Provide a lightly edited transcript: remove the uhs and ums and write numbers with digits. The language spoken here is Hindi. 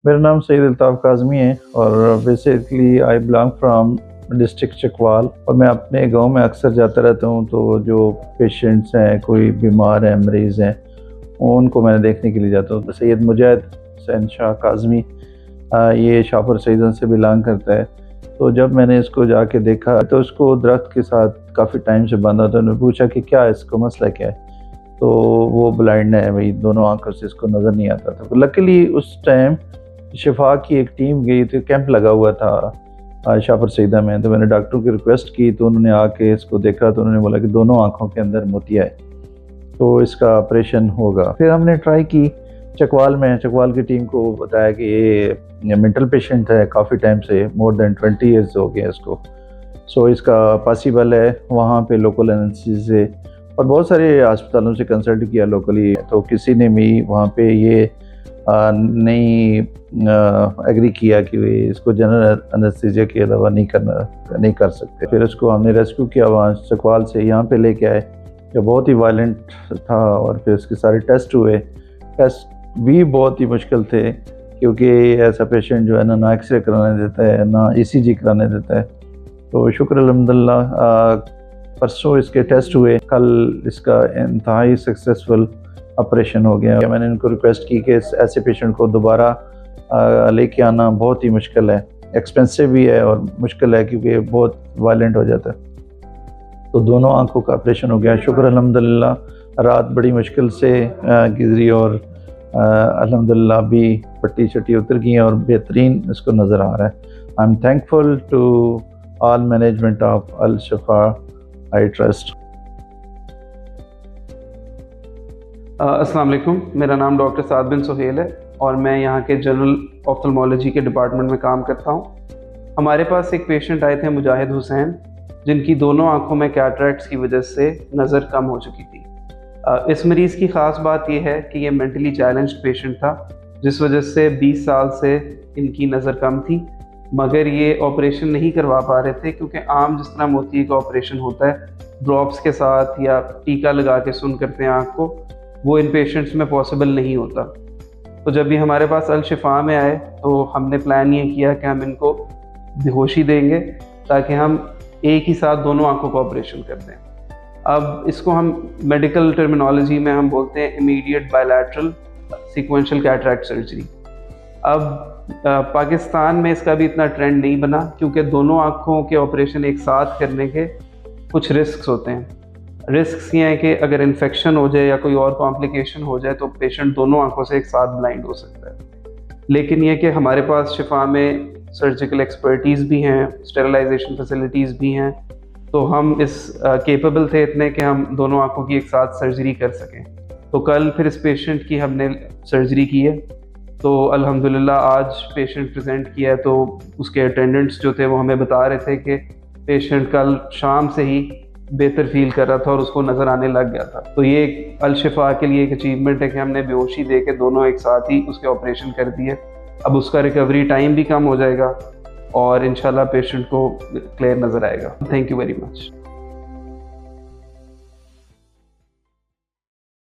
मेरा नाम सईद अल्ताफ़ काज़मी है और basically I belong from district Chakwal. और मैं अपने गांव में अक्सर जाता रहता हूं, तो जो पेशेंट्स हैं, कोई बीमार हैं, मरीज़ हैं, उनको मैं देखने के लिए जाता हूं। तो सैयद मुजाहिद हुसैन शाह काज़मी ये शाहपुर सईदन से बिलोंग करता है। तो जब मैंने इसको जाके देखा तो उसको दरख्त के साथ काफ़ी टाइम से बांधा था। उन्होंने पूछा कि क्या है, इसको मसला क्या है? तो वो ब्लाइंड है भाई, दोनों आंखों से इसको नज़र नहीं आता था। तो लकीली उस टाइम शिफा की एक टीम गई थी, कैंप लगा हुआ था शाहपुर सईदा में। तो मैंने डॉक्टर की रिक्वेस्ट की, तो उन्होंने आके इसको देखा, तो उन्होंने बोला कि दोनों आंखों के अंदर मोतिया है, तो इसका ऑपरेशन होगा। फिर हमने ट्राई की चकवाल में, चकवाल की टीम को बताया कि ये मेंटल पेशेंट है, काफ़ी टाइम से, मोर देन 20 ईयर्स हो गए इसको। सो इसका पॉसिबल है वहाँ पे लोकल एनेस्थीसिया से, और बहुत सारे अस्पतालों से कंसल्ट किया लोकली, तो किसी ने भी वहाँ पे ये नहीं एग्री किया कि इसको जनरल एनेस्थीसिया के अलावा नहीं कर सकते। फिर इसको हमने रेस्क्यू किया वहाँ चकवाल से, यहाँ पे लेके आए, जो बहुत ही वायलेंट था। और फिर इसके सारे टेस्ट हुए। टेस्ट भी बहुत ही मुश्किल थे, क्योंकि ऐसा पेशेंट जो है ना एक्सरे कराने देता है, ना ईसीजी कराने देता है। तो शुक्र अल्हम्दुलिल्लाह परसों इसके टेस्ट हुए, कल इसका इंतहाई सक्सेसफुल ऑपरेशन हो गया। मैंने इनको रिक्वेस्ट की कि ऐसे पेशेंट को दोबारा लेके आना बहुत ही मुश्किल है, एक्सपेंसिव भी है और मुश्किल है, क्योंकि बहुत वायलेंट हो जाता है। तो दोनों आंखों का ऑपरेशन हो गया, शुक्र अल्हम्दुलिल्लाह। रात बड़ी मुश्किल से गुजरी और अल्हम्दुलिल्लाह भी पट्टी शट्टी उतर गई है और बेहतरीन इसको नज़र आ रहा है। I am thankful to all management of Al Shifa eye trust. अस्सलाम वालेकुम, मेरा नाम डॉक्टर साद बिन सुहेल है और मैं यहाँ के जनरल ऑफ्थल्मोलॉजी के डिपार्टमेंट में काम करता हूँ। हमारे पास एक पेशेंट आए थे मुजाहिद हुसैन, जिनकी दोनों आँखों में कैटरैक्ट्स की वजह से नज़र कम हो चुकी थी। इस मरीज़ की ख़ास बात यह है कि ये मेंटली चैलेंज्ड पेशेंट था, जिस वजह से 20 साल से इनकी नज़र कम थी, मगर ये ऑपरेशन नहीं करवा पा रहे थे, क्योंकि आम जिस तरह मोतिये का ऑपरेशन होता है ड्रॉप्स के साथ या टीका लगा के सुन करते हैं आँख को, वो इन पेशेंट्स में पॉसिबल नहीं होता। तो जब ये हमारे पास अल शिफा में आए, तो हमने प्लान ये किया कि हम इनको बेहोशी देंगे, ताकि हम एक ही साथ दोनों आंखों का ऑपरेशन कर दें। अब इसको हम मेडिकल टर्मिनोलॉजी में हम बोलते हैं immediate bilateral sequential cataract surgery. अब पाकिस्तान में इसका भी इतना ट्रेंड नहीं बना, क्योंकि दोनों आंखों के ऑपरेशन एक साथ करने के कुछ रिस्क्स होते हैं। रिस्क्स ये हैं कि अगर इन्फेक्शन हो जाए या कोई और कॉम्प्लिकेशन हो जाए, तो पेशेंट दोनों आंखों से एक साथ ब्लाइंड हो सकता है। लेकिन ये कि हमारे पास शिफा में सर्जिकल एक्सपर्टीज़ भी हैं, स्टेरिलाइजेशन फैसिलिटीज़ भी हैं, तो हम इस केपेबल थे इतने कि हम दोनों आंखों की एक साथ सर्जरी कर सकें। तो कल फिर इस पेशेंट की हमने सर्जरी की है। तो अल्हम्दुलिल्लाह आज पेशेंट प्रेजेंट किया है, तो उसके अटेंडेंट्स जो थे वो हमें बता रहे थे कि पेशेंट कल शाम से ही बेहतर फील कर रहा था और उसको नज़र आने लग गया था। तो ये अल शिफा के लिए एक अचीवमेंट है कि हमने बेहोशी दे के दोनों एक साथ ही उसके ऑपरेशन कर दिए। अब उसका रिकवरी टाइम भी कम हो जाएगा और इंशाल्लाह पेशेंट को क्लियर नज़र आएगा। Thank you very much.